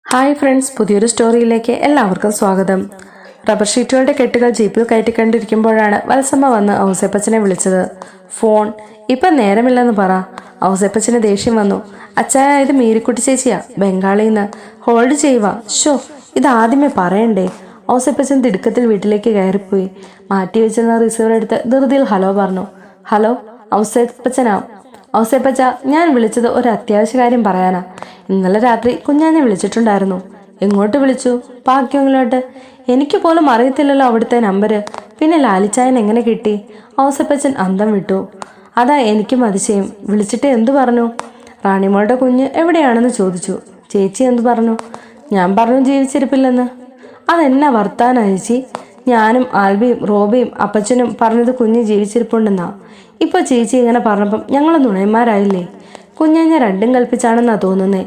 Hi friends, പുതിയൊരു സ്റ്റോറിയിലേക്ക് എല്ലാവർക്കും സ്വാഗതം. റബ്ബർ ഷീറ്റുകളുടെ കെട്ടുകൾ ജീപ്പിൽ കയറ്റിക്കണ്ടിരിക്കുമ്പോഴാണ് വത്സമ്മ വന്ന് ഔസേപ്പച്ചനെ വിളിച്ചത്. ഫോൺ ഇപ്പം നേരമില്ലെന്ന് പറ. ഔസേപ്പച്ചന് ദേഷ്യം വന്നു. അച്ചായ, ഇത് മീരിക്കുട്ടി ചേച്ചിയാ, ബംഗാളിന്ന്. ഹോൾഡ് ചെയ്യുക. ഷോ, ഇതാദ്യമേ പറയണ്ടേ. ഔസേപ്പച്ചൻ തിടുക്കത്തിൽ വീട്ടിലേക്ക് കയറിപ്പോയി. മാറ്റിവെച്ചിരുന്ന റിസീവർ എടുത്ത് ധൃതിയിൽ ഹലോ പറഞ്ഞു. ഹലോ, ഔസേപ്പച്ചനാ. ഔസേപ്പച്ച, ഞാൻ വിളിച്ചത് ഒരു അത്യാവശ്യ കാര്യം പറയാനാ. ഇന്നലെ രാത്രി കുഞ്ഞാഞ്ഞെ വിളിച്ചിട്ടുണ്ടായിരുന്നു. എങ്ങോട്ട് വിളിച്ചു? പാക്യോങ്ങിലോട്ട്. എനിക്ക് പോലും അറിയത്തില്ലല്ലോ അവിടുത്തെ നമ്പര്. പിന്നെ ലാലിച്ചായൻ എങ്ങനെ കിട്ടി? ഔസേപ്പച്ചൻ അന്തം വിട്ടു. അതാ എനിക്കും അതിശയം. വിളിച്ചിട്ട് എന്തു പറഞ്ഞു? റാണിമോളുടെ കുഞ്ഞ് എവിടെയാണെന്ന് ചോദിച്ചു. ചേച്ചി എന്തു പറഞ്ഞു? ഞാൻ പറഞ്ഞു ജീവിച്ചിരിപ്പില്ലെന്ന്. അതെന്നാ വർത്താനം ചേച്ചി? ഞാനും ആൽബിയും റോബിയും അപ്പച്ചനും പറഞ്ഞത് കുഞ്ഞ് ജീവിച്ചിരിപ്പുണ്ടെന്നാ. ഇപ്പോൾ ചേച്ചി ഇങ്ങനെ പറഞ്ഞപ്പം ഞങ്ങൾ നുണയന്മാരായില്ലേ? കുഞ്ഞാഞ്ഞ രണ്ടും കൽപ്പിച്ചാണെന്നാ തോന്നുന്നേ.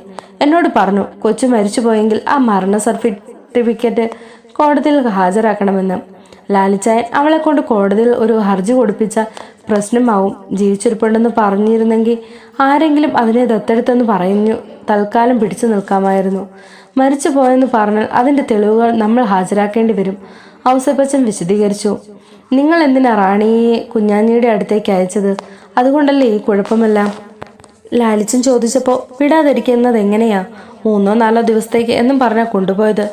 എന്നോട് പറഞ്ഞു കൊച്ചു മരിച്ചു പോയെങ്കിൽ ആ മരണ സർട്ടിഫിക്കറ്റ് കോടതിയിൽ ഹാജരാക്കണമെന്ന്. ലാലിച്ചായൻ അവളെ കൊണ്ട് കോടതിയിൽ ഒരു ഹർജി കൊടുപ്പിച്ച പ്രശ്നമാവും. ജീവിച്ചിരിപ്പുണ്ടെന്ന് പറഞ്ഞിരുന്നെങ്കിൽ ആരെങ്കിലും അതിനെ ദത്തെടുത്തെന്ന് പറഞ്ഞു തൽക്കാലം പിടിച്ചു നിൽക്കാമായിരുന്നു. മരിച്ചു പോയെന്ന് പറഞ്ഞാൽ അതിൻ്റെ തെളിവുകൾ നമ്മൾ ഹാജരാക്കേണ്ടി വരും. ഔസേപ്പച്ചൻ വിശദീകരിച്ചു. നിങ്ങൾ എന്തിനാ റാണിയെ കുഞ്ഞാഞ്ഞിയുടെ അടുത്തേക്ക് അയച്ചത്? അതുകൊണ്ടല്ലേ ഈ കുഴപ്പമെല്ലാം? ലാലിച്ചൻ ചോദിച്ചപ്പോൾ വിടാതിരിക്കുന്നത് എങ്ങനെയാ? 3-4 ദിവസത്തേക്ക് എന്നും പറഞ്ഞാൽ കൊണ്ടുപോയത്.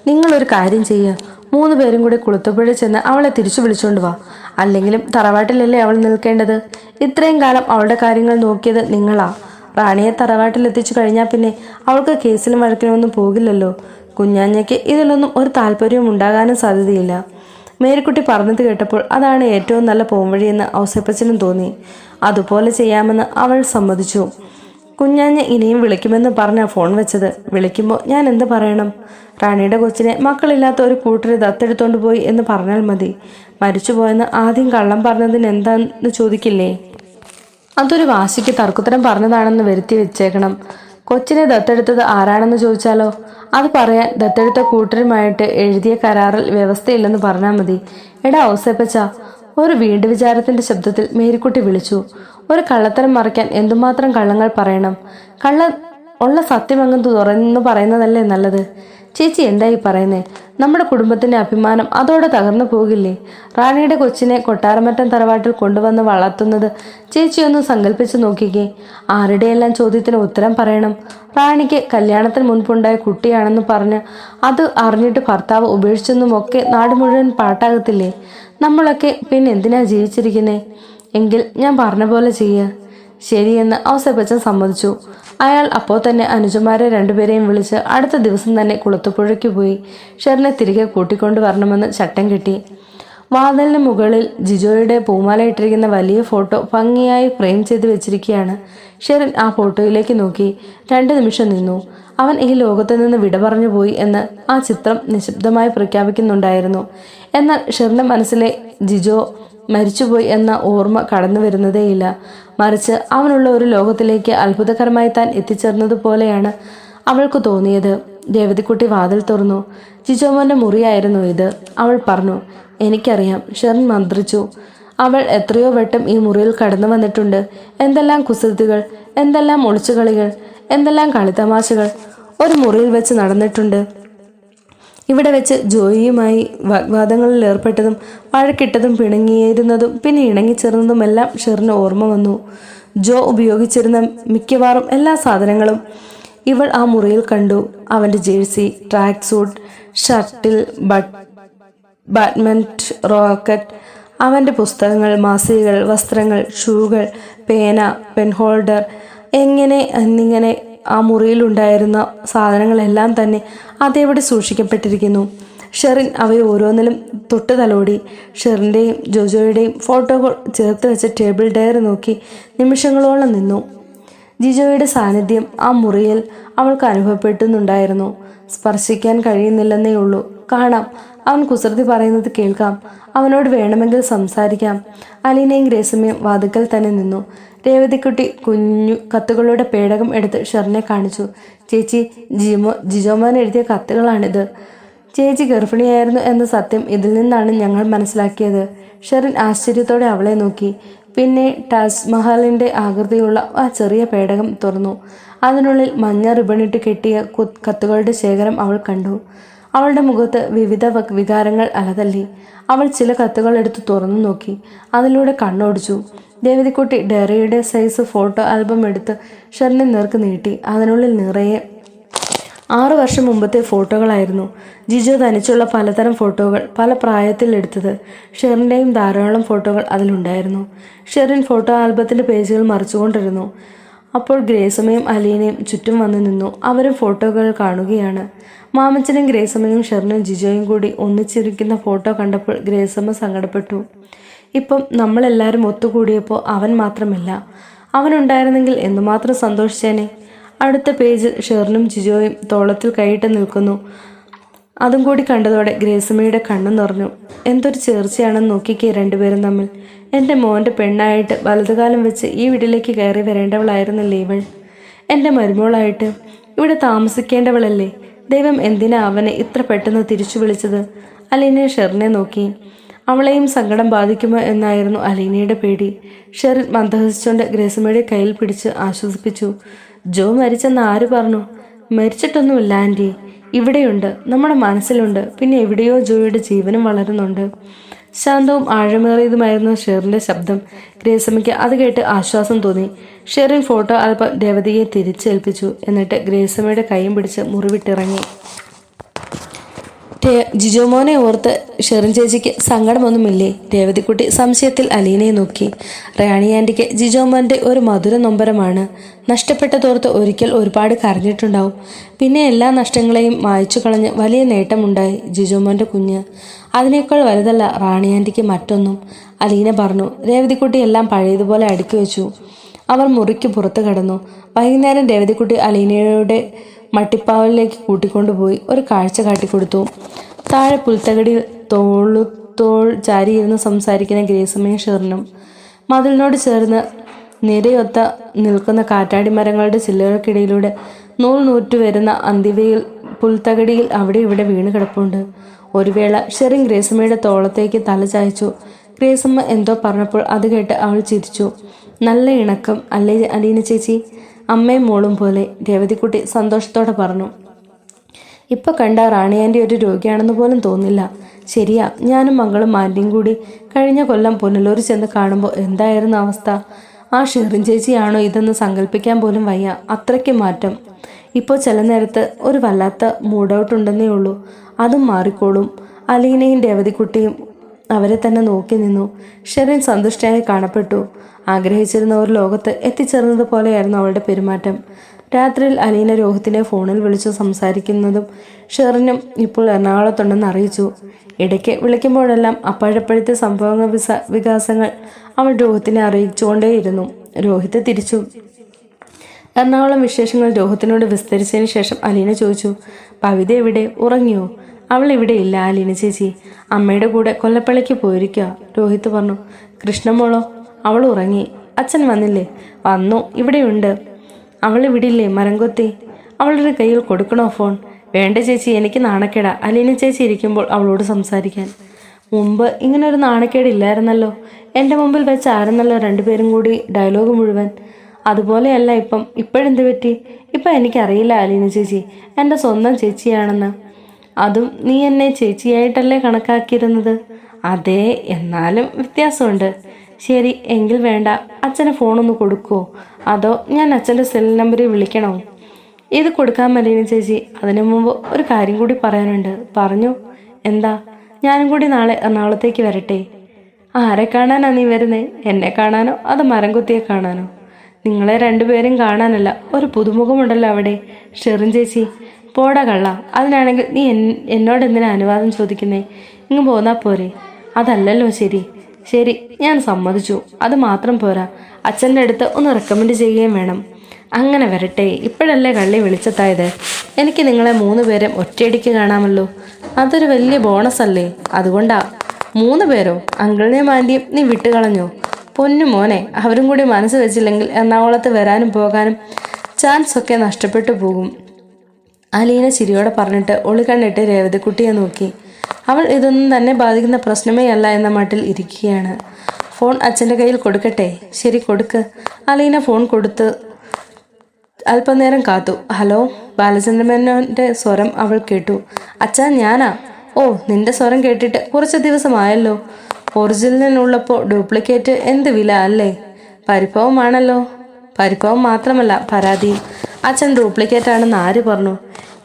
നിങ്ങളൊരു കാര്യം ചെയ്യുക, 3 പേരും കൂടി കുളത്തുപുഴ ചെന്ന് അവളെ തിരിച്ചു വിളിച്ചുകൊണ്ട് വാ. അല്ലെങ്കിലും തറവാട്ടിലല്ലേ അവൾ നിൽക്കേണ്ടത്? ഇത്രയും കാലം അവളുടെ കാര്യങ്ങൾ നോക്കിയത് നിങ്ങളാ. റാണിയെ തറവാട്ടിലെത്തിച്ചു കഴിഞ്ഞാൽ പിന്നെ അവൾക്ക് കേസിലും വഴക്കിനൊന്നും പോകില്ലല്ലോ. കുഞ്ഞാഞ്ഞയ്ക്ക് ഇതിലൊന്നും ഒരു താല്പര്യവും ഉണ്ടാകാനും സാധ്യതയില്ല. മേരിക്കുട്ടി പറഞ്ഞത് കേട്ടപ്പോൾ അതാണ് ഏറ്റവും നല്ല പോംവഴിയെന്ന് ഔസേപ്പച്ചനും തോന്നി. അതുപോലെ ചെയ്യാമെന്ന് അവൾ സമ്മതിച്ചു. കുഞ്ഞാഞ്ഞ ഇനിയും വിളിക്കുമെന്ന് പറഞ്ഞാ ഫോൺ വെച്ചത്. വിളിക്കുമ്പോൾ ഞാൻ എന്ത് പറയണം? റാണിയുടെ കൊച്ചിനെ മക്കളില്ലാത്ത ഒരു കൂട്ടര് ദത്തെടുത്തോണ്ട് പോയി എന്ന് പറഞ്ഞാൽ മതി. മരിച്ചുപോയെന്ന് ആദ്യം കള്ളം പറഞ്ഞതിന് എന്താന്ന് ചോദിക്കില്ലേ? അതൊരു വാശിക്ക് തർക്കുത്തരം പറഞ്ഞതാണെന്ന് വരുത്തി വെച്ചേക്കണം. കൊച്ചിനെ ദത്തെടുത്തത് ആരാണെന്ന് ചോദിച്ചാലോ? അത് പറയാൻ ദത്തെടുത്ത കൂട്ടരുമായിട്ട് എഴുതിയ കരാറിൽ വ്യവസ്ഥയില്ലെന്ന് പറഞ്ഞാൽ മതി. എടാ ഔസേപ്പച്ച, ഒരു വീണ്ടു വിചാരത്തിന്റെ ശബ്ദത്തിൽ മേരിക്കുട്ടി വിളിച്ചു. ഒരു കള്ളത്തരം മറയ്ക്കാൻ എന്തുമാത്രം കള്ളങ്ങൾ പറയണം? ഉള്ള സത്യം അങ്ങ് തുറന്നു പറയുന്നതല്ലേ നല്ലത്. ചേച്ചി എന്തായി പറയുന്നേ? നമ്മുടെ കുടുംബത്തിന്റെ അഭിമാനം അതോടെ തകർന്നു പോകില്ലേ? റാണിയുടെ കൊച്ചിനെ കൊട്ടാരമറ്റം തറവാട്ടിൽ കൊണ്ടുവന്ന് വളർത്തുന്നത് ചേച്ചിയൊന്ന് സങ്കല്പിച്ചു നോക്കിക്കേ. ആരുടെയെല്ലാം ചോദ്യത്തിന് ഉത്തരം പറയണം? റാണിക്ക് കല്യാണത്തിന് മുൻപുണ്ടായ കുട്ടിയാണെന്ന് പറഞ്ഞ് അത് അറിഞ്ഞിട്ട് ഭർത്താവ് ഉപേക്ഷിച്ചെന്നുമൊക്കെ നാട് മുഴുവൻ പാട്ടാകത്തില്ലേ? നമ്മളൊക്കെ പിന്നെ എന്തിനാ ജീവിച്ചിരിക്കുന്നേ? എങ്കിൽ ഞാൻ പറഞ്ഞ പോലെ ചെയ്യുക. ശരിയെന്ന് ഔസേപ്പച്ചൻ സമ്മതിച്ചു. അയാൾ അപ്പോൾ തന്നെ അനുജന്മാരെ 2 പേരെയും വിളിച്ച് അടുത്ത ദിവസം തന്നെ കുളത്തുപുഴയ്ക്ക് പോയി ഷെറിനെ തിരികെ കൂട്ടിക്കൊണ്ടു വരണമെന്ന് ചട്ടം കെട്ടി. വാതിലിന് മുകളിൽ ജിജോയുടെ പൂമാല ഇട്ടിരിക്കുന്ന വലിയ ഫോട്ടോ ഭംഗിയായി ഫ്രെയിം ചെയ്ത് വെച്ചിരിക്കുകയാണ്. ഷെറിൻ ആ ഫോട്ടോയിലേക്ക് നോക്കി 2 നിമിഷം നിന്നു. അവൻ ഈ ലോകത്ത് നിന്ന് വിട പറഞ്ഞു പോയി എന്ന് ആ ചിത്രം നിശബ്ദമായി പ്രഖ്യാപിക്കുന്നുണ്ടായിരുന്നു. എന്നാൽ ഷെറിന്റെ മനസ്സിലെ ജിജോ മരിച്ചുപോയി എന്ന ഓർമ്മ കടന്നു വരുന്നതേയില്ല. മറിച്ച് അവനുള്ള ഒരു ലോകത്തിലേക്ക് അത്ഭുതകരമായി താൻ എത്തിച്ചേർന്നതുപോലെയാണ് അവൾക്ക് തോന്നിയത്. രേവതിക്കുട്ടി വാതിൽ തുറന്നു. ജിജോമോന്റെ മുറിയായിരുന്നു ഇത്. അവൾ പറഞ്ഞു. എനിക്കറിയാം. ഷെറിൻ മന്ത്രിച്ചു. അവൾ എത്രയോ വട്ടം ഈ മുറിയിൽ കടന്നു വന്നിട്ടുണ്ട്. എന്തെല്ലാം കുസൃതികൾ, എന്തെല്ലാം ഒളിച്ചുകളികൾ, എന്തെല്ലാം കളിത്തമാശകൾ ഒരു മുറിയിൽ വെച്ച് നടന്നിട്ടുണ്ട്. ഇവിടെ വെച്ച് ജോയിയുമായി വാഗ്വാദങ്ങളിൽ ഏർപ്പെട്ടതും വഴക്കിട്ടതും പിണങ്ങിയിരുന്നതും പിന്നെ ഇണങ്ങിച്ചേർന്നതുമെല്ലാം ഷെറിന് ഓർമ്മ വന്നു. ജോ ഉപയോഗിച്ചിരുന്ന മിക്കവാറും എല്ലാ സാധനങ്ങളും ഇവൾ ആ മുറിയിൽ കണ്ടു. അവൻ്റെ ജേഴ്സി, ട്രാക്ക് സൂട്ട്, ഷർട്ടിൽ ബാഡ്മിൻ്റൺ റാക്കറ്റ്, അവൻ്റെ പുസ്തകങ്ങൾ, മാസികകൾ, വസ്ത്രങ്ങൾ, ഷൂകൾ, പേന, പെൻ ഹോൾഡർ, എന്നിങ്ങനെ ആ മുറിയിലുണ്ടായിരുന്ന സാധനങ്ങളെല്ലാം തന്നെ അതേപടി സൂക്ഷിക്കപ്പെട്ടിരിക്കുന്നു. ഷെറിൻ അവയെ ഓരോന്നിലും തൊട്ട് തലോടി. ഷെറിൻ്റെയും ജോജോയുടെയും ഫോട്ടോകൾ ചേർത്ത് വെച്ച ടേബിൾ ഡയറി നോക്കി നിമിഷങ്ങളോളം നിന്നു. ജിജോയുടെ സാന്നിധ്യം ആ മുറിയിൽ അവൾക്ക് അനുഭവപ്പെട്ടുന്നുണ്ടായിരുന്നു. സ്പർശിക്കാൻ കഴിയുന്നില്ലെന്നേ ഉള്ളൂ. കാണാം, അവൻ കുസൃതി പറയുന്നത് കേൾക്കാം. അവനോട് വേണമെങ്കിൽ സംസാരിക്കാം. അലീനയും ഗ്രേസമ്മയും വാതിക്കൽ തന്നെ നിന്നു. രേവതിക്കുട്ടി കുഞ്ഞു കത്തുകളുടെ പേടകം എടുത്ത് ഷെറിനെ കാണിച്ചു. ചേച്ചി, ജിജോമോൻ എഴുതിയ കത്തുകളാണിത്. ചേച്ചി ഗർഭിണിയായിരുന്നു എന്ന സത്യം ഇതിൽ നിന്നാണ് ഞങ്ങൾ മനസ്സിലാക്കിയത്. ഷെറിൻ ആശ്ചര്യത്തോടെ അവളെ നോക്കി. പിന്നെ താജ്മഹലിൻ്റെ ആകൃതിയുള്ള ആ ചെറിയ പേടകം തുറന്നു. അതിനുള്ളിൽ മഞ്ഞ റിബണിട്ട് കെട്ടിയ കത്തുകളുടെ ശേഖരം അവൾ കണ്ടു. അവളുടെ മുഖത്ത് വിവിധ വികാരങ്ങൾ അലതല്ലി. അവൾ ചില കത്തുകൾ എടുത്ത് തുറന്നു നോക്കി. അതിലൂടെ കണ്ണോടിച്ചു. ദേവതിക്കുട്ടി ഡയറിയുടെ സൈസ് ഫോട്ടോ ആൽബം എടുത്ത് ഷെറിനെ നേർക്ക് നീട്ടി. അതിനുള്ളിൽ നിറയെ 6 വർഷം മുമ്പത്തെ ഫോട്ടോകളായിരുന്നു. ജിജോ തനിച്ചുള്ള പലതരം ഫോട്ടോകൾ, പല പ്രായത്തിൽ എടുത്തത്. ഷെറിൻ്റെയും ധാരാളം ഫോട്ടോകൾ അതിലുണ്ടായിരുന്നു. ഷെറിൻ ഫോട്ടോ ആൽബത്തിൻ്റെ പേജുകൾ മറിച്ചുകൊണ്ടിരുന്നു. അപ്പോൾ ഗ്രേസമ്മയും അലീനയും ചുറ്റും വന്നു നിന്നു. അവരും ഫോട്ടോകൾ കാണുകയാണ്. മാമച്ചനും ഗ്രേസമ്മയും ഷെറിനും ജിജോയും കൂടി ഒന്നിച്ചിരിക്കുന്ന ഫോട്ടോ കണ്ടപ്പോൾ ഗ്രേസമ്മ സങ്കടപ്പെട്ടു. ഇപ്പം നമ്മളെല്ലാവരും ഒത്തുകൂടിയപ്പോൾ അവൻ മാത്രമില്ല. അവനുണ്ടായിരുന്നെങ്കിൽ എന്തുമാത്രം സന്തോഷിച്ചേനെ. അടുത്ത പേജിൽ ഷെറിനും ജിജോയും തോളത്തിൽ കൈയിട്ട് നിൽക്കുന്നു. അതും കൂടി കണ്ടതോടെ ഗ്രേസമ്മയുടെ കണ്ണു നിറഞ്ഞു. എന്തൊരു ചേർച്ചയാണെന്ന് നോക്കിക്കേ രണ്ടുപേരും തമ്മിൽ. എൻ്റെ മോൻ്റെ പെണ്ണായിട്ട് വലതുകാലം വെച്ച് ഈ വീട്ടിലേക്ക് കയറി വരേണ്ടവളായിരുന്നില്ലേ ഇവൾ? എൻ്റെ മരുമോളായിട്ട് ഇവിടെ താമസിക്കേണ്ടവളല്ലേ? ദൈവം എന്തിനാ അവനെ ഇത്ര പെട്ടെന്ന് തിരിച്ചു വിളിച്ചത്? അലീന ഷെറിനെ നോക്കി. അവളെയും സങ്കടം ബാധിക്കുമോ എന്നായിരുന്നു അലീനയുടെ പേടി. ഷെറിൻ മന്ദഹസിച്ചുകൊണ്ട് ഗ്രേസമ്മയുടെ കയ്യിൽ പിടിച്ച് ആശ്വസിപ്പിച്ചു. ജോ മരിച്ചെന്ന് ആര് പറഞ്ഞു? മരിച്ചിട്ടൊന്നുമില്ല ആൻറ്റി. ഇവിടെയുണ്ട്, നമ്മുടെ മനസ്സിലുണ്ട്. പിന്നെ എവിടെയോ ജോയുടെ ജീവനും വളരുന്നുണ്ട്. ശാന്തവും ആഴമേറിയതുമായിരുന്നു ഷെറിൻ്റെ ശബ്ദം. ഗ്രേസമ്മയ്ക്ക് അത് കേട്ട് ആശ്വാസം തോന്നി. ഷെറിൻ ഫോട്ടോ ആൽബം രേവതിയെ തിരിച്ചേൽപ്പിച്ചു. എന്നിട്ട് ഗ്രേസമ്മയുടെ കൈയും പിടിച്ച് മുറിവിട്ടിറങ്ങി. ജിജോ മോനെ ഓർത്ത് ഷെറിൻ ചേച്ചിക്ക് സങ്കടമൊന്നുമില്ലേ? രേവതിക്കുട്ടി സംശയത്തിൽ അലീനയെ നോക്കി. റാണി ആൻറ്റിക്ക് ജിജോ മോൻ്റെ ഒരു മധുര നൊമ്പരമാണ്. നഷ്ടപ്പെട്ടതോർത്ത് ഒരിക്കൽ ഒരുപാട് കരഞ്ഞിട്ടുണ്ടാവും. പിന്നെ എല്ലാ നഷ്ടങ്ങളെയും മായ്ച്ചു കളഞ്ഞ് വലിയ നേട്ടമുണ്ടായി ജിജോ മോൻ്റെ കുഞ്ഞ്. അതിനേക്കാൾ വലുതല്ല റാണി ആൻറ്റിക്ക് മറ്റൊന്നും, അലീന പറഞ്ഞു. രേവതിക്കുട്ടി എല്ലാം പഴയതുപോലെ അടുക്കി വെച്ചു. അവർ മുറിക്ക് പുറത്ത് കടന്നു. വൈകുന്നേരം രേവതിക്കുട്ടി അലീനയുടെ മട്ടിപ്പാവലിലേക്ക് കൂട്ടിക്കൊണ്ടുപോയി ഒരു കാഴ്ച കാട്ടിക്കൊടുത്തു. താഴെ പുൽത്തകടിയിൽ തോൾ ചാരിയിരുന്ന് സംസാരിക്കുന്ന ഗ്രേസമ്മയും ഷെറിനും. മതിലിനോട് ചേർന്ന് നിരയൊത്ത നിൽക്കുന്ന കാറ്റാടി മരങ്ങളുടെ ചില്ലകൾക്കിടയിലൂടെ നൂറ്റു വരുന്ന അന്തിവയിൽ പുൽത്തകടിയിൽ അവിടെ ഇവിടെ വീണ് കിടപ്പുണ്ട്. ഒരു വേള ഷെറിൻ ഗ്രേസമ്മയുടെ തോളത്തേക്ക് തല ചായച്ചു. ഗ്രേസമ്മ എന്തോ പറഞ്ഞപ്പോൾ അത് കേട്ട് അവൾ ചിരിച്ചു. നല്ല ഇണക്കം അല്ലേ അലീന ചേച്ചി? അമ്മയും മോളും പോലെ, രേവതിക്കുട്ടി സന്തോഷത്തോടെ പറഞ്ഞു. ഇപ്പൊ കണ്ട റാണി ആൻറ്റി ഒരു രോഗിയാണെന്ന് പോലും തോന്നില്ല. ശരിയാ, ഞാനും മകളും ആൻറ്റിയും കൂടി കഴിഞ്ഞ കൊല്ലം പുനലൂർ ചെന്ന് കാണുമ്പോൾ എന്തായിരുന്നു അവസ്ഥ? ആ ഷെറിൻ ചേച്ചിയാണോ ഇതെന്ന് സങ്കല്പിക്കാൻ പോലും വയ്യ. അത്രയ്ക്ക് മാറ്റം. ഇപ്പോൾ ചില നേരത്ത് ഒരു വല്ലാത്ത മൂഡൗട്ട് ഉണ്ടെന്നേ ഉള്ളൂ. അതും മാറിക്കോളും. അലീനയും രേവതിക്കുട്ടിയും അവരെ തന്നെ നോക്കി നിന്നു. ഷെറിൻ സന്തുഷ്ടയായി കാണപ്പെട്ടു. ആഗ്രഹിച്ചിരുന്ന ഒരു ലോകത്ത് എത്തിച്ചേർന്നത് പോലെയായിരുന്നു അവളുടെ പെരുമാറ്റം. രാത്രിയിൽ അലീന രോഹിത്തിനെ ഫോണിൽ വിളിച്ചു സംസാരിക്കുന്നതും ഷെറിനും ഇപ്പോൾ എറണാകുളത്തുണ്ടെന്ന് അറിയിച്ചു. ഇടയ്ക്ക് വിളിക്കുമ്പോഴെല്ലാം അപ്പോഴപ്പോഴത്തെ സംഭവ വികാസങ്ങൾ അവൾ രോഹിത്തിനെ അറിയിച്ചുകൊണ്ടേയിരുന്നു. രോഹിത്ത് തിരിച്ചു. എറണാകുളം വിശേഷങ്ങൾ രോഹിത്തിനോട് വിസ്തരിച്ചതിന് ശേഷം അലീന ചോദിച്ചു, പവിത എവിടെ? ഉറങ്ങിയോ? അവൾ ഇവിടെ ഇല്ല അലീന ചേച്ചി, അമ്മയുടെ കൂടെ കൊല്ലപ്പള്ളിക്ക് പോയിരിക്കുക. രോഹിത്ത് പറഞ്ഞു. കൃഷ്ണമോളോ? അവൾ ഉറങ്ങി. അച്ഛൻ വന്നില്ലേ? വന്നു, ഇവിടെയുണ്ട്. അവൾ ഇവിടില്ലേ മരം കൊത്തി? അവളുടെ കയ്യിൽ കൊടുക്കണോ ഫോൺ? വേണ്ട ചേച്ചി, എനിക്ക് നാണക്കേടാ അലീന ചേച്ചി ഇരിക്കുമ്പോൾ അവളോട് സംസാരിക്കാൻ. മുമ്പ് ഇങ്ങനൊരു നാണക്കേടില്ലായിരുന്നല്ലോ. എൻ്റെ മുമ്പിൽ വെച്ച് ആയിരുന്നല്ലോ രണ്ടുപേരും കൂടി ഡയലോഗ് മുഴുവൻ. അതുപോലെയല്ല ഇപ്പം. ഇപ്പോഴെന്ത് പറ്റി? ഇപ്പം എനിക്കറിയില്ല അലീന ചേച്ചി എൻ്റെ സ്വന്തം ചേച്ചിയാണെന്ന്. അതും നീ എന്നെ ചേച്ചിയായിട്ടല്ലേ കണക്കാക്കിയിരുന്നത്? അതെ, എന്നാലും വ്യത്യാസമുണ്ട്. ശരി, എങ്കിൽ വേണ്ട. അച്ഛന് ഫോണൊന്ന് കൊടുക്കുമോ? അതോ ഞാൻ അച്ഛൻ്റെ സെൽ നമ്പറിൽ വിളിക്കണോ? ഇത് കൊടുക്കാൻ അലീന ചേച്ചി. അതിനു മുമ്പ് ഒരു കാര്യം കൂടി പറയാനുണ്ട്. പറഞ്ഞു. എന്താ? ഞാനും കൂടി നാളെ എറണാകുളത്തേക്ക് വരട്ടെ. ആരെ കാണാനാ നീ വരുന്നേ? എന്നെ കാണാനോ അതോ മരം കുത്തിയെ കാണാനോ? നിങ്ങളെ രണ്ടുപേരും കാണാനല്ല. ഒരു പുതുമുഖമുണ്ടല്ലോ അവിടെ, ഷെറിൻ ചേച്ചി. പോടാ കള്ള. അതിനാണെങ്കിൽ നീ എന്നോട് എന്തിനാ അനുവാദം ചോദിക്കുന്നേ? ഇങ്ങ് പോന്നാ പോരെ? അതല്ലല്ലോ ശരി. ശരി, ഞാൻ സമ്മതിച്ചു. അത് മാത്രം പോരാ, അച്ഛൻ്റെ അടുത്ത് ഒന്ന് റെക്കമെൻഡ് ചെയ്യുകയും വേണം. അങ്ങനെ വരട്ടെ. ഇപ്പോഴല്ലേ കള്ളി വിളിച്ചെത്തായത്. എനിക്ക് നിങ്ങളെ 3 പേരും ഒറ്റയടിക്ക് കാണാമല്ലോ. അതൊരു വലിയ ബോണസ് അല്ലേ? അതുകൊണ്ടാ. 3 പേരോ? അങ്കിളിനെയും ആൻറ്റിയും നീ വിട്ടുകളഞ്ഞോ? പൊന്നു മോനെ, അവരും കൂടി മനസ്സ് വെച്ചില്ലെങ്കിൽ എറണാകുളത്ത് വരാനും പോകാനും ചാൻസ് ഒക്കെ നഷ്ടപ്പെട്ടു പോകും. അലീന ചിരിയോടെ പറഞ്ഞിട്ട് ഒളിക്കണ്ണിട്ട് രേവതിക്കുട്ടിയെ നോക്കി. അവൾ ഇതൊന്നും തന്നെ ബാധിക്കുന്ന പ്രശ്നമേ അല്ല എന്ന മട്ടിൽ ഇരിക്കുകയാണ്. ഫോൺ അച്ഛൻ്റെ കയ്യിൽ കൊടുക്കട്ടെ? ശരി, കൊടുക്ക്. അലീന ഫോൺ കൊടുത്ത് അല്പനേരം കാത്തു. ഹലോ. ബാലചന്ദ്രമേനോൻ്റെ സ്വരം അവൾ കേട്ടു. അച്ഛാ, ഞാനാ. ഓ, നിന്റെ സ്വരം കേട്ടിട്ട് കുറച്ച് ദിവസമായല്ലോ. ഒറിജിനലുള്ളപ്പോൾ ഡ്യൂപ്ലിക്കേറ്റ് എന്ത് വില അല്ലേ? പരിഭവമാണല്ലോ. പരിഭവം മാത്രമല്ല, പരാതിയും. അച്ഛൻ ഡ്യൂപ്ലിക്കേറ്റ് ആണെന്ന് ആര് പറഞ്ഞു?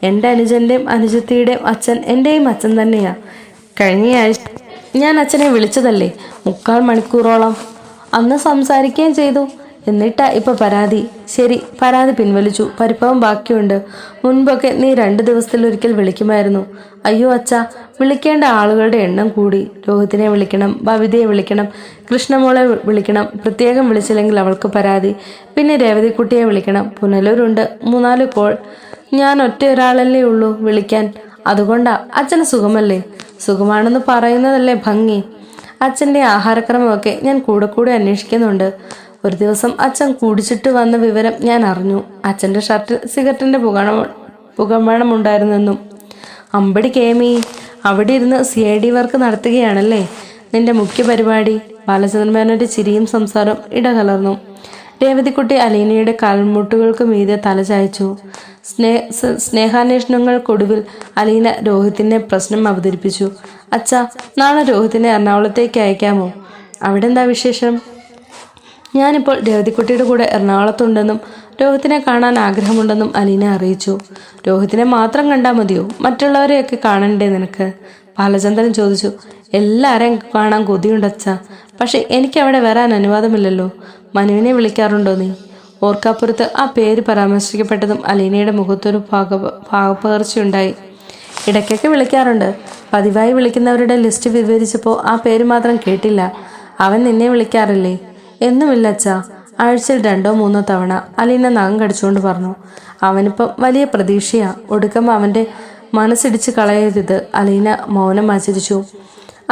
എൻ്റെ അനുജൻ്റെയും അനുജത്തിയുടെയും അച്ഛൻ എൻ്റെയും അച്ഛൻ തന്നെയാ. കഴിഞ്ഞയാഴ്ച ഞാൻ അച്ഛനെ വിളിച്ചതല്ലേ, 3/4 മണിക്കൂറോളം. അന്ന് സംസാരിക്കുകയും ചെയ്തു. എന്നിട്ടാ ഇപ്പൊ പരാതി. ശരി, പരാതി പിൻവലിച്ചു. പരിഭവം ബാക്കിയുണ്ട്. മുൻപൊക്കെ നീ 2 ദിവസത്തിലൊരിക്കൽ വിളിക്കുമായിരുന്നു. അയ്യോ അച്ഛാ, വിളിക്കേണ്ട ആളുകളുടെ എണ്ണം കൂടി. രോഹിത്തിനെ വിളിക്കണം, ഭവിതയെ വിളിക്കണം, കൃഷ്ണമോളെ വിളിക്കണം. പ്രത്യേകം വിളിച്ചില്ലെങ്കിൽ അവൾക്ക് പരാതി. പിന്നെ രേവതിക്കുട്ടിയെ വിളിക്കണം. പുനലൂരുണ്ട് 3-4 കോൾ. ഞാൻ ഒരാളല്ലേ ഉള്ളൂ വിളിക്കാൻ. അതുകൊണ്ടാ. അച്ഛന് സുഖമല്ലേ? സുഖമാണെന്ന് പറയുന്നതല്ലേ ഭംഗി. അച്ഛൻ്റെ ആഹാരക്രമമൊക്കെ ഞാൻ കൂടെ അന്വേഷിക്കുന്നുണ്ട്. ഒരു ദിവസം അച്ഛൻ കുടിച്ചിട്ട് വന്ന വിവരം ഞാൻ അറിഞ്ഞു. അച്ഛൻ്റെ ഷർട്ടിൽ സിഗരറ്റിൻ്റെ പുകമണമുണ്ടായിരുന്നെന്നും. അമ്പടി കേമി, അവിടെ ഇരുന്ന് CID വർക്ക് നടത്തുകയാണല്ലേ നിന്റെ മുഖ്യ പരിപാടി? ബാലചന്ദ്രമേനോൻ്റെ ചിരിയും സംസാരവും ഇടകലർന്നു. രേവതിക്കുട്ടി അലീനയുടെ കാൽമുട്ടുകൾക്ക് മീതെ തല ചായച്ചു. സ്നേഹാന്വേഷണങ്ങൾക്കൊടുവിൽ അലീന രോഹിത്തിൻ്റെ പ്രശ്നം അവതരിപ്പിച്ചു. അച്ഛാ, നാളെ രോഹിത്തിനെ എറണാകുളത്തേക്ക് അയക്കാമോ? അവിടെ എന്താ വിശേഷം? ഞാനിപ്പോൾ രേവതിക്കുട്ടിയുടെ കൂടെ എറണാകുളത്തുണ്ടെന്നും രോഹിത്തിനെ കാണാൻ ആഗ്രഹമുണ്ടെന്നും അലീന അറിയിച്ചു. രോഹിത്തിനെ മാത്രം കണ്ടാൽ മതിയോ? മറ്റുള്ളവരെയൊക്കെ കാണണ്ടേ നിനക്ക്? ബാലചന്ദ്രൻ ചോദിച്ചു. എല്ലാവരെയും കാണാൻ കൊതിയുണ്ടച്ചാ, പക്ഷെ എനിക്ക് അവിടെ വരാൻ അനുവാദമില്ലല്ലോ. മനുവിനെ വിളിക്കാറുണ്ടോ നീ? ഓർക്കാപ്പുറത്ത് ആ പേര് പരാമർശിക്കപ്പെട്ടതും അലീനയുടെ മുഖത്തൊരു ഭാവപ്പകർച്ചയുണ്ടായി. ഇടയ്ക്കൊക്കെ വിളിക്കാറുണ്ട്. പതിവായി വിളിക്കുന്നവരുടെ ലിസ്റ്റ് വിവരിച്ചപ്പോൾ ആ പേര് മാത്രം കേട്ടില്ല. അവൻ നിന്നെ വിളിക്കാറില്ലേ? എന്നുമില്ല അച്ഛാ, ആഴ്ചയിൽ 2-3 തവണ. അലീന നഖം കടിച്ചുകൊണ്ട് പറഞ്ഞു. അവനിപ്പം വലിയ പ്രതീക്ഷയാ. ഒടുക്കം അവൻ്റെ മനസ്സിടിച്ച് കളയരുത്. അലീന മൗനം ആചരിച്ചു.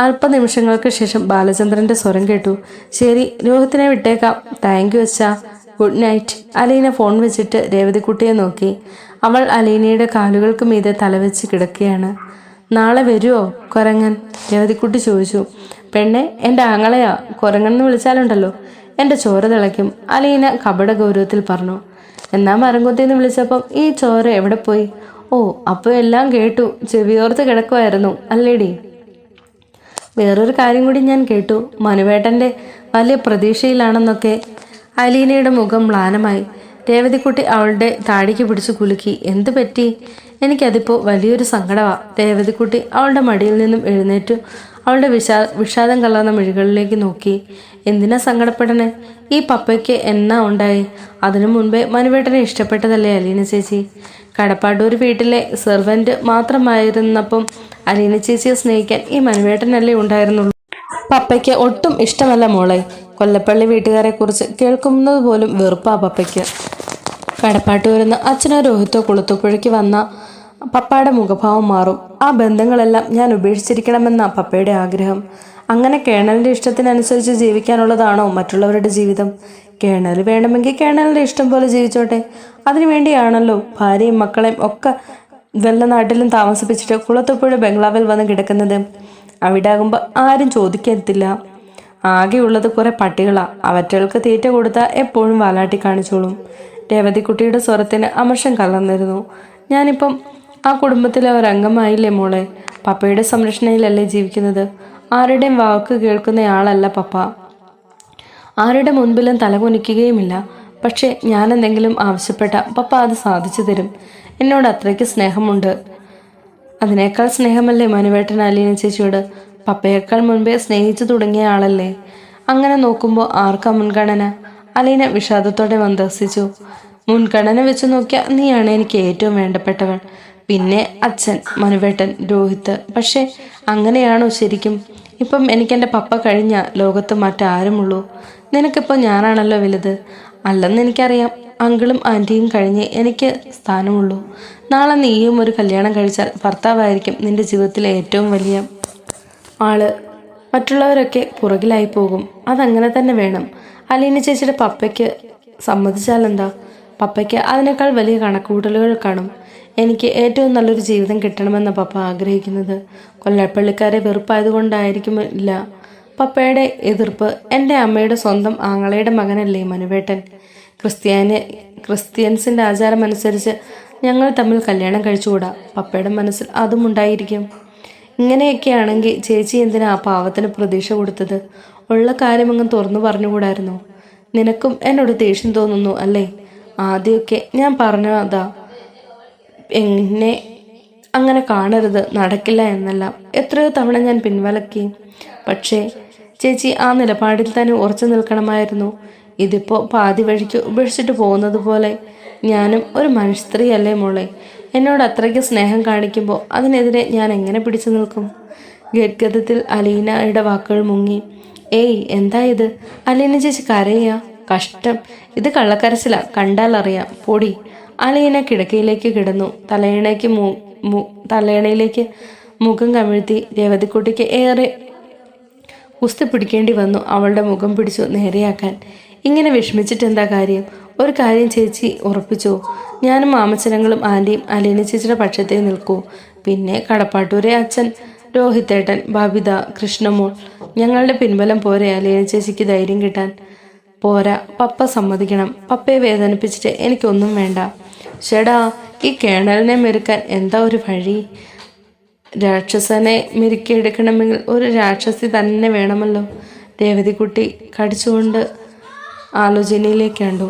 അല്പനിമിഷങ്ങൾക്ക് ശേഷം ബാലചന്ദ്രൻ്റെ സ്വരം കേട്ടു. ശരി, രോഹിത്തിനെ വിട്ടേക്കാം. താങ്ക് യു അച്ഛാ. Good night. അലീന ഫോൺ വെച്ചിട്ട് രേവതിക്കുട്ടിയെ നോക്കി. അവൾ അലീനയുടെ കാലുകൾക്ക് മീതെ തലവെച്ച് കിടക്കുകയാണ്. നാളെ വരുമോ കുരങ്ങൻ? രേവതിക്കുട്ടി ചോദിച്ചു. പെണ്ണെ, എൻ്റെ ആങ്ങളെയാ. കുരങ്ങനെന്ന് വിളിച്ചാലുണ്ടല്ലോ എൻ്റെ ചോര തിളയ്ക്കും. അലീന കപട ഗൗരവത്തിൽ പറഞ്ഞു. എന്നാ മരംകൊത്തിന്ന് വിളിച്ചപ്പം ഈ ചോര എവിടെ പോയി? ഓ, അപ്പോൾ എല്ലാം കേട്ടു. ചെവിയോർത്ത് കിടക്കുമായിരുന്നു അല്ലേടി? വേറൊരു കാര്യം കൂടി ഞാൻ കേട്ടു. മനുവേട്ടൻ്റെ വലിയ പ്രതീക്ഷയിലാണെന്നൊക്കെ. അലീനയുടെ മുഖം മ്ലാനമായി. രേവതിക്കുട്ടി അവളുടെ താടിക്ക് പിടിച്ചു കുലുക്കി. എന്ത് പറ്റി? എനിക്കതിപ്പോൾ വലിയൊരു സങ്കടമാണ്. രേവതിക്കുട്ടി അവളുടെ മടിയിൽ നിന്നും എഴുന്നേറ്റു അവളുടെ വിഷാദം കലർന്ന മിഴികളിലേക്ക് നോക്കി. എന്തിനാ സങ്കടപ്പെടണേ? ഈ പപ്പയ്ക്ക് എന്നാ ഉണ്ടായി? അതിനു മുൻപേ മനുവേട്ടനെ ഇഷ്ടപ്പെട്ടതല്ലേ അലീന ചേച്ചി? കടപ്പാട്ടൂർ വീട്ടിലെ സെർവൻറ്റ് മാത്രമായിരുന്നപ്പം അലീന ചേച്ചിയെ സ്നേഹിക്കാൻ ഈ മനുവേട്ടനല്ലേ ഉണ്ടായിരുന്നുള്ളൂ. പപ്പയ്ക്ക് ഒട്ടും ഇഷ്ടമല്ല മോളെ. കൊല്ലപ്പള്ളി വീട്ടുകാരെ കുറിച്ച് കേൾക്കുന്നത് പോലും വെറുപ്പാ പപ്പയ്ക്ക്. കടപ്പാട്ടൂരിന്ന് അച്ഛനോ രോഹിത്തോ കുളത്തുപുഴയ്ക്ക് വന്ന പപ്പയുടെ മുഖഭാവം മാറും. ആ ബന്ധങ്ങളെല്ലാം ഞാൻ ഉപേക്ഷിച്ചിരിക്കണമെന്ന പപ്പയുടെ ആഗ്രഹം. അങ്ങനെ കേണലിൻ്റെ ഇഷ്ടത്തിനനുസരിച്ച് ജീവിക്കാനുള്ളതാണോ മറ്റുള്ളവരുടെ ജീവിതം? കേണൽ വേണമെങ്കിൽ കേണലിൻ്റെ ഇഷ്ടം പോലെ ജീവിച്ചോട്ടെ. അതിനുവേണ്ടിയാണല്ലോ ഭാര്യയും മക്കളെയും ഒക്കെ വല്ല നാട്ടിലും താമസിപ്പിച്ചിട്ട് കുളത്തുപുഴ ബംഗ്ലാവിൽ വന്ന് കിടക്കുന്നത്. അവിടെ ആകുമ്പോൾ ആരും ചോദിക്കത്തില്ല. ആകെയുള്ളത് കുറെ പട്ടികളാണ്. അവറ്റകൾക്ക് തീറ്റ കൊടുത്താൽ എപ്പോഴും വാലാട്ടി കാണിച്ചോളും. രേവതിക്കുട്ടിയുടെ സ്വരത്തിന് അമർഷം കലർന്നിരുന്നു. ഞാനിപ്പം ആ കുടുംബത്തിലെ ഒരംഗമായില്ലേ മോളെ? പപ്പയുടെ സംരക്ഷണയിലല്ലേ ജീവിക്കുന്നത്? ആരുടെയും വാക്ക് കേൾക്കുന്നയാളല്ല പപ്പ. ആരുടെ മുൻപിലും തലകുനിക്കുകയുമില്ല. പക്ഷേ ഞാൻ എന്തെങ്കിലും ആവശ്യപ്പെട്ട പപ്പ അത് സാധിച്ചു തരും. എന്നോട് അത്രയ്ക്ക് സ്നേഹമുണ്ട്. അതിനേക്കാൾ സ്നേഹമല്ലേ മനുവേട്ടൻ അലീന ചേച്ചിയോട്? പപ്പയേക്കാൾ മുൻപേ സ്നേഹിച്ചു തുടങ്ങിയ ആളല്ലേ? അങ്ങനെ നോക്കുമ്പോൾ ആർക്കാ മുൻഗണന? അലീന വിഷാദത്തോടെ മന്ദഹസിച്ചു. മുൻഗണന വെച്ച് നോക്കിയാൽ നീയാണ് എനിക്ക് ഏറ്റവും വേണ്ടപ്പെട്ടവൾ. പിന്നെ അച്ഛൻ, മനുവേട്ടൻ, രോഹിത്ത്. പക്ഷേ അങ്ങനെയാണോ ശരിക്കും? ഇപ്പം എനിക്കെൻ്റെ പപ്പ കഴിഞ്ഞ ലോകത്ത് മറ്റാരുമുള്ളൂ. നിനക്കിപ്പോൾ ഞാനാണല്ലോ വലുത്. അല്ലെന്ന് എനിക്കറിയാം. അങ്കിളും ആൻറ്റിയും കഴിഞ്ഞ് എനിക്ക് സ്ഥാനമുള്ളൂ. നാളെ നീയും ഒരു കല്യാണം കഴിച്ചാൽ ഭർത്താവായിരിക്കും നിൻ്റെ ജീവിതത്തിലെ ഏറ്റവും വലിയ ആള്. മറ്റുള്ളവരൊക്കെ പുറകിലായി പോകും. അതങ്ങനെ തന്നെ വേണം. അലീന ചേച്ചിയുടെ പപ്പയ്ക്ക് സമ്മതിച്ചാലെന്താ? പപ്പയ്ക്ക് അതിനേക്കാൾ വലിയ കണക്കുകൂട്ടലുകൾ കാണും. എനിക്ക് ഏറ്റവും നല്ലൊരു ജീവിതം കിട്ടണമെന്ന പപ്പ ആഗ്രഹിക്കുന്നത്. കൊല്ലപ്പള്ളിക്കാരെ വെറുപ്പായതുകൊണ്ടായിരിക്കുമില്ല. പപ്പയുടെ എതിർപ്പ്. എൻ്റെ അമ്മയുടെ സ്വന്തം ആങ്ങളയുടെ മകനല്ലേ മനുവേട്ടൻ. ക്രിസ്ത്യൻസിൻ്റെ ആചാരമനുസരിച്ച് ഞങ്ങൾ തമ്മിൽ കല്യാണം കഴിച്ചുകൂടാ. പപ്പയുടെ മനസ്സിൽ അതും ഉണ്ടായിരിക്കും. ഇങ്ങനെയൊക്കെയാണെങ്കിൽ ചേച്ചി എന്തിനാ ആ പാവത്തിന് പ്രതീക്ഷ കൊടുത്തത്? ഉള്ള കാര്യമങ്ങ് തുറന്നു പറഞ്ഞുകൂടായിരുന്നു? നിനക്കും എന്നോട് ദേഷ്യം തോന്നുന്നു അല്ലേ? ആദ്യമൊക്കെ ഞാൻ പറഞ്ഞതാ എന്നെ അങ്ങനെ കാണരുത്, നടക്കില്ല എന്നെല്ലാം. എത്രയോ തവണ ഞാൻ പിൻവലക്കി. പക്ഷേ ചേച്ചി ആ നിലപാടിൽ തന്നെ ഉറച്ചു നിൽക്കണമായിരുന്നു. ഇതിപ്പോൾ പാതി വഴിക്ക് ഉപേക്ഷിച്ചിട്ട് പോകുന്നത് പോലെ. ഞാനും ഒരു മനുഷ്യ സ്ത്രീ അല്ലേ മോളെ? എന്നോട് അത്രയ്ക്ക് സ്നേഹം കാണിക്കുമ്പോൾ അതിനെതിരെ ഞാൻ എങ്ങനെ പിടിച്ചു നിൽക്കും? ഗദ്ഗതത്തിൽ അലീനയുടെ വാക്കുകൾ മുങ്ങി. ഏയ് എന്താ ഇത്? അലീന ചേച്ചി കരയാ? കഷ്ടം, ഇത് കള്ളക്കരച്ചില, കണ്ടാൽ അറിയാം. പൊടി. അലീന കിടക്കയിലേക്ക് കിടന്നു. തലയണയിലേക്ക് മുഖം കമിഴ്ത്തി. രേവതിക്കുട്ടിക്ക് ഏറെ കുസ്തി പിടിക്കേണ്ടി വന്നു അവളുടെ മുഖം പിടിച്ചു നേരെയാക്കാൻ. ഇങ്ങനെ വിഷമിച്ചിട്ട് എന്താ കാര്യം? ഒരു കാര്യം ചേച്ചി ഉറപ്പിച്ചോ? ഞാനും മാമച്ചനങ്ങളും ആൻറ്റിയും അലീന ചേച്ചിയുടെ പക്ഷത്തേ നിൽക്കൂ. പിന്നെ കടപ്പാട്ടൂരെ അച്ഛൻ, രോഹിത്തേട്ടൻ, ബബിത, കൃഷ്ണമോൾ, ഞങ്ങളുടെ പിൻബലം പോരെ അലീന ചേച്ചിക്ക് ധൈര്യം കിട്ടാൻ? പോരാ, പപ്പ സമ്മതിക്കണം. പപ്പയെ വേദനിപ്പിച്ചിട്ട് എനിക്കൊന്നും വേണ്ട. ചേടാ, ഈ കേണലിനെ മെരുക്കാൻ എന്താ ഒരു വഴി? രാക്ഷസനെ മെരുക്കിയെടുക്കണമെങ്കിൽ ഒരു രാക്ഷസി തന്നെ വേണമല്ലോ. രേവതിക്കുട്ടി കടിച്ചുകൊണ്ട് ആലോചനയിലേക്ക് കണ്ടു.